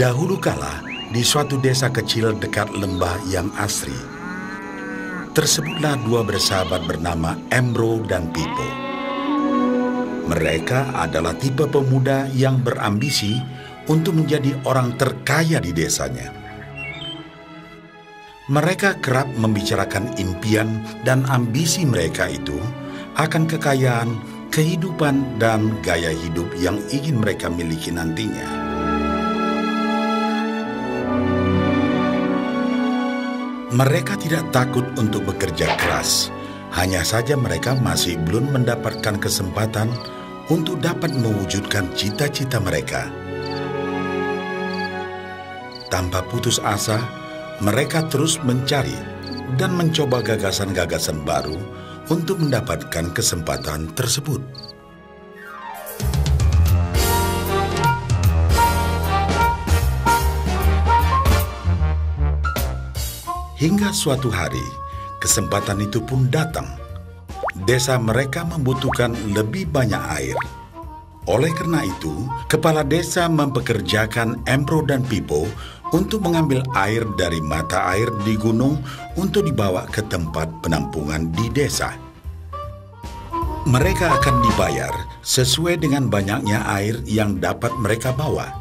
Dahulu kala, di suatu desa kecil dekat lembah yang asri, tersebutlah dua bersahabat bernama Embro dan Pipo. Mereka adalah tipe pemuda yang berambisi untuk menjadi orang terkaya di desanya. Mereka kerap membicarakan impian dan ambisi mereka itu akan kekayaan, kehidupan, dan gaya hidup yang ingin mereka miliki nantinya. Mereka tidak takut untuk bekerja keras, hanya saja mereka masih belum mendapatkan kesempatan untuk dapat mewujudkan cita-cita mereka. Tanpa putus asa, mereka terus mencari dan mencoba gagasan-gagasan baru untuk mendapatkan kesempatan tersebut. Hingga suatu hari, kesempatan itu pun datang. Desa mereka membutuhkan lebih banyak air. Oleh karena itu, kepala desa mempekerjakan Embro dan Pipo untuk mengambil air dari mata air di gunung untuk dibawa ke tempat penampungan di desa. Mereka akan dibayar sesuai dengan banyaknya air yang dapat mereka bawa.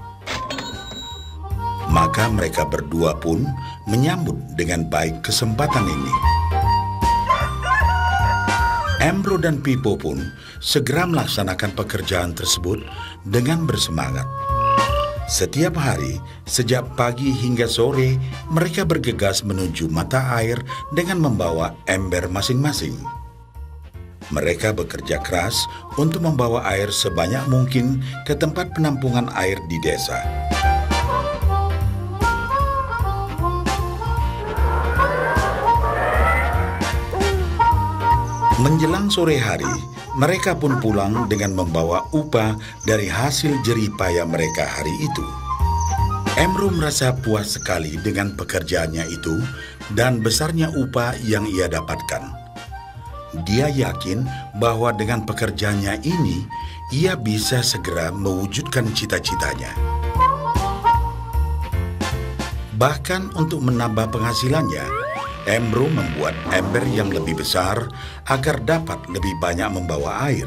Maka mereka berdua pun menyambut dengan baik kesempatan ini. Embro dan Pipo pun segera melaksanakan pekerjaan tersebut dengan bersemangat. Setiap hari, sejak pagi hingga sore, mereka bergegas menuju mata air dengan membawa ember masing-masing. Mereka bekerja keras untuk membawa air sebanyak mungkin ke tempat penampungan air di desa. Menjelang sore hari, mereka pun pulang dengan membawa upah dari hasil jerih payah mereka hari itu. Embro merasa puas sekali dengan pekerjaannya itu dan besarnya upah yang ia dapatkan. Dia yakin bahwa dengan pekerjaannya ini, ia bisa segera mewujudkan cita-citanya. Bahkan untuk menambah penghasilannya, Embro membuat ember yang lebih besar agar dapat lebih banyak membawa air.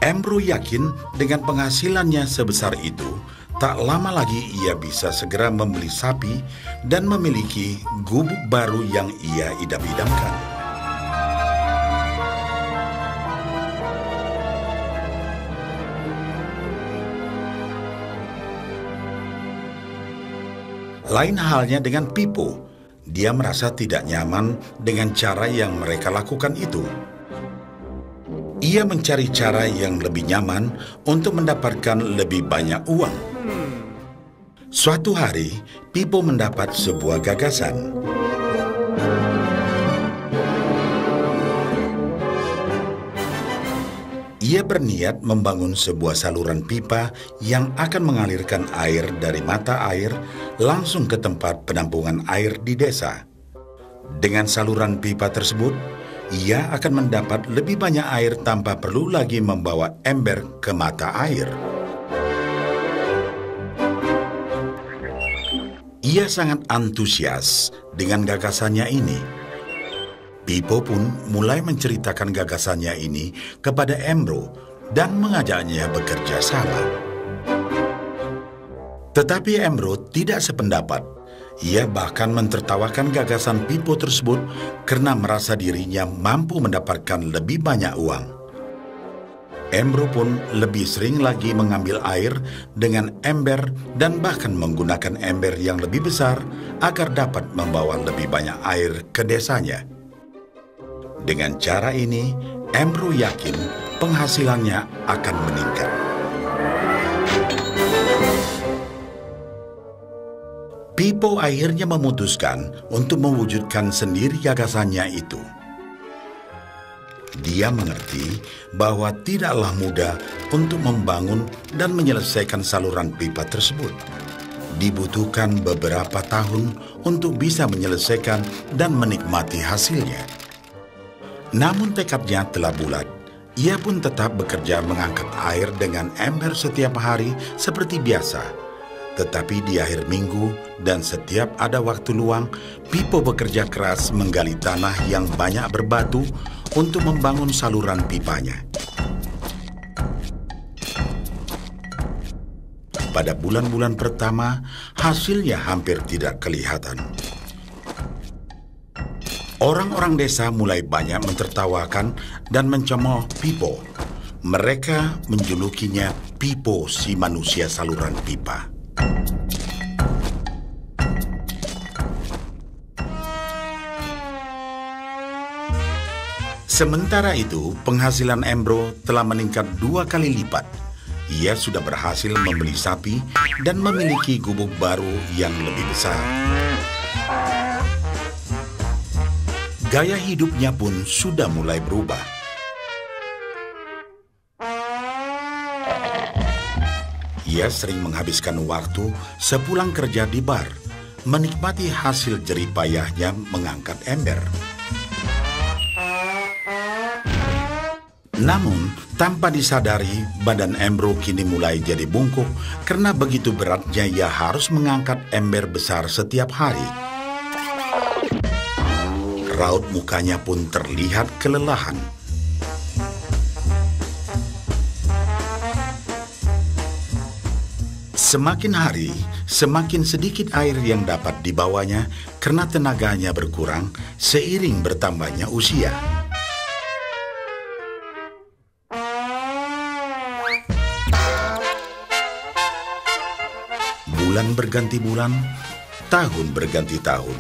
Embro yakin dengan penghasilannya sebesar itu, tak lama lagi ia bisa segera membeli sapi dan memiliki gubuk baru yang ia idam-idamkan. Lain halnya dengan Pipo. Dia merasa tidak nyaman dengan cara yang mereka lakukan itu. Ia mencari cara yang lebih nyaman untuk mendapatkan lebih banyak uang. Suatu hari, Pipo mendapat sebuah gagasan. Ia berniat membangun sebuah saluran pipa yang akan mengalirkan air dari mata air langsung ke tempat penampungan air di desa. Dengan saluran pipa tersebut, ia akan mendapat lebih banyak air tanpa perlu lagi membawa ember ke mata air. Ia sangat antusias dengan gagasannya ini. Pipo pun mulai menceritakan gagasannya ini kepada Embro dan mengajaknya bekerja sama. Tetapi Embro tidak sependapat. Ia bahkan mentertawakan gagasan Pipo tersebut karena merasa dirinya mampu mendapatkan lebih banyak uang. Embro pun lebih sering lagi mengambil air dengan ember dan bahkan menggunakan ember yang lebih besar agar dapat membawa lebih banyak air ke desanya. Dengan cara ini, Embro yakin penghasilannya akan meningkat. Pipo akhirnya memutuskan untuk mewujudkan sendiri gagasannya itu. Dia mengerti bahwa tidaklah mudah untuk membangun dan menyelesaikan saluran pipa tersebut. Dibutuhkan beberapa tahun untuk bisa menyelesaikan dan menikmati hasilnya. Namun tekadnya telah bulat. Ia pun tetap bekerja mengangkat air dengan ember setiap hari seperti biasa. Tetapi di akhir minggu dan setiap ada waktu luang, Pipo bekerja keras menggali tanah yang banyak berbatu untuk membangun saluran pipanya. Pada bulan-bulan pertama, hasilnya hampir tidak kelihatan. Orang-orang desa mulai banyak mentertawakan dan mencemooh Pipo. Mereka menjulukinya Pipo si manusia saluran pipa. Sementara itu, penghasilan Embro telah meningkat 2 kali lipat. Ia sudah berhasil membeli sapi dan memiliki gubuk baru yang lebih besar. Gaya hidupnya pun sudah mulai berubah. Ia sering menghabiskan waktu sepulang kerja di bar, menikmati hasil jerih payahnya mengangkat ember. Namun, tanpa disadari, badan Embro kini mulai jadi bungkuk karena begitu beratnya ia harus mengangkat ember besar setiap hari. Raut mukanya pun terlihat kelelahan. Semakin hari, semakin sedikit air yang dapat dibawanya karena tenaganya berkurang seiring bertambahnya usia. Bulan berganti bulan, tahun berganti tahun.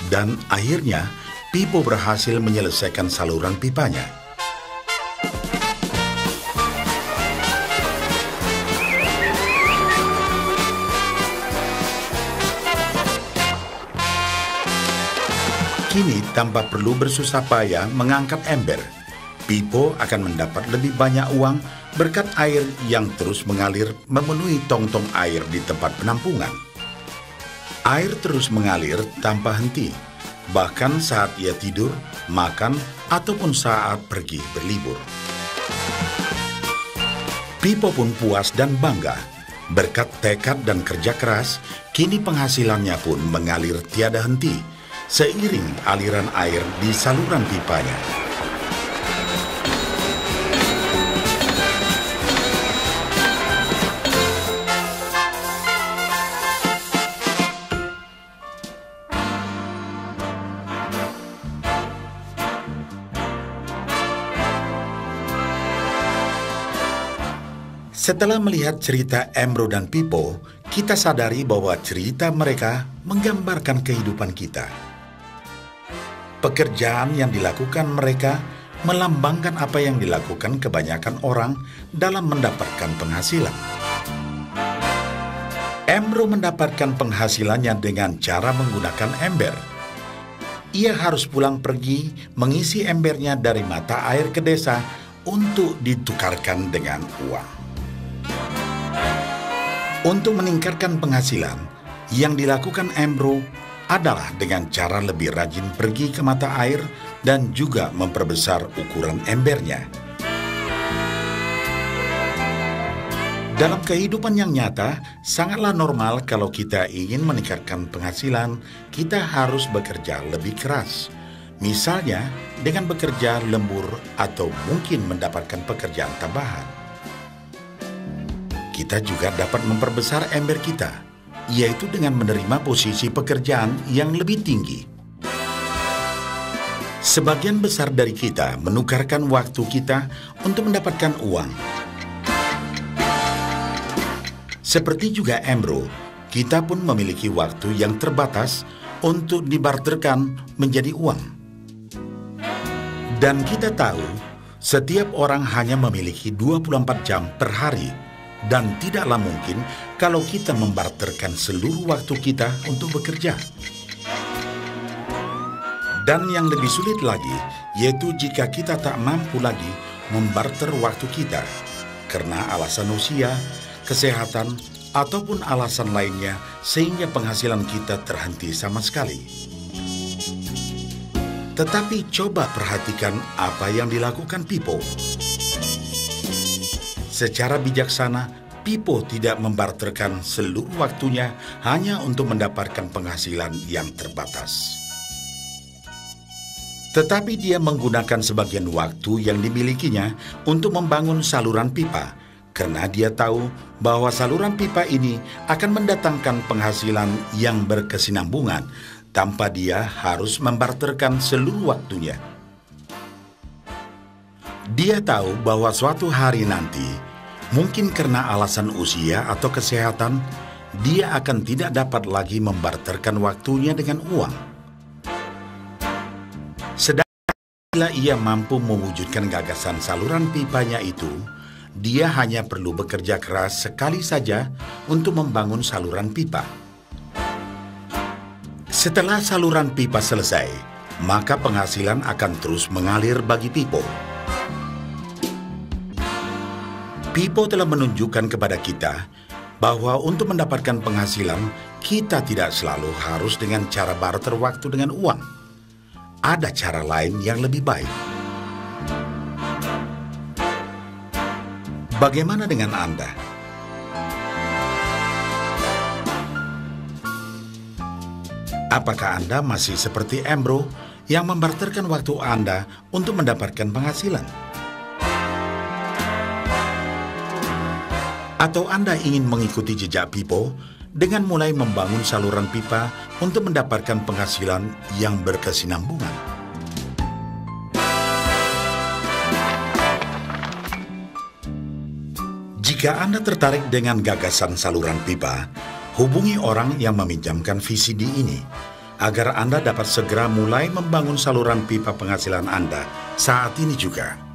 Dan akhirnya, Pipo berhasil menyelesaikan saluran pipanya. Kini, tanpa perlu bersusah payah mengangkat ember, Pipo akan mendapat lebih banyak uang berkat air yang terus mengalir memenuhi tong-tong air di tempat penampungan. Air terus mengalir tanpa henti, bahkan saat ia tidur, makan, ataupun saat pergi berlibur. Pipo pun puas dan bangga. Berkat tekad dan kerja keras, kini penghasilannya pun mengalir tiada henti, seiring aliran air di saluran pipanya. Setelah melihat cerita Embro dan Pipo, kita sadari bahwa cerita mereka menggambarkan kehidupan kita. Pekerjaan yang dilakukan mereka melambangkan apa yang dilakukan kebanyakan orang dalam mendapatkan penghasilan. Embro mendapatkan penghasilannya dengan cara menggunakan ember. Ia harus pulang pergi mengisi embernya dari mata air ke desa untuk ditukarkan dengan uang. Untuk meningkatkan penghasilan, yang dilakukan Embro adalah dengan cara lebih rajin pergi ke mata air dan juga memperbesar ukuran embernya. Dalam kehidupan yang nyata, sangatlah normal kalau kita ingin meningkatkan penghasilan, kita harus bekerja lebih keras. Misalnya, dengan bekerja lembur atau mungkin mendapatkan pekerjaan tambahan. Kita juga dapat memperbesar ember kita, yaitu dengan menerima posisi pekerjaan yang lebih tinggi. Sebagian besar dari kita menukarkan waktu kita untuk mendapatkan uang. Seperti juga Embro, kita pun memiliki waktu yang terbatas untuk dibarterkan menjadi uang. Dan kita tahu, setiap orang hanya memiliki 24 jam per hari, dan tidaklah mungkin kalau kita membarterkan seluruh waktu kita untuk bekerja. Dan yang lebih sulit lagi, yaitu jika kita tak mampu lagi membarter waktu kita, karena alasan usia, kesehatan, ataupun alasan lainnya sehingga penghasilan kita terhenti sama sekali. Tetapi coba perhatikan apa yang dilakukan Pipo. Secara bijaksana, Pipo tidak membarterkan seluruh waktunya hanya untuk mendapatkan penghasilan yang terbatas. Tetapi dia menggunakan sebagian waktu yang dimilikinya untuk membangun saluran pipa, karena dia tahu bahwa saluran pipa ini akan mendatangkan penghasilan yang berkesinambungan tanpa dia harus membarterkan seluruh waktunya. Dia tahu bahwa suatu hari nanti, mungkin karena alasan usia atau kesehatan, dia akan tidak dapat lagi membarterkan waktunya dengan uang. Sedangkan bila ia mampu mewujudkan gagasan saluran pipanya itu, dia hanya perlu bekerja keras sekali saja untuk membangun saluran pipa. Setelah saluran pipa selesai, maka penghasilan akan terus mengalir bagi Pipo. Pipo telah menunjukkan kepada kita bahwa untuk mendapatkan penghasilan, kita tidak selalu harus dengan cara barter waktu dengan uang. Ada cara lain yang lebih baik. Bagaimana dengan Anda? Apakah Anda masih seperti Embro yang membarterkan waktu Anda untuk mendapatkan penghasilan? Atau Anda ingin mengikuti jejak Pipo dengan mulai membangun saluran pipa untuk mendapatkan penghasilan yang berkesinambungan? Jika Anda tertarik dengan gagasan saluran pipa, hubungi orang yang meminjamkan VCD ini agar Anda dapat segera mulai membangun saluran pipa penghasilan Anda saat ini juga.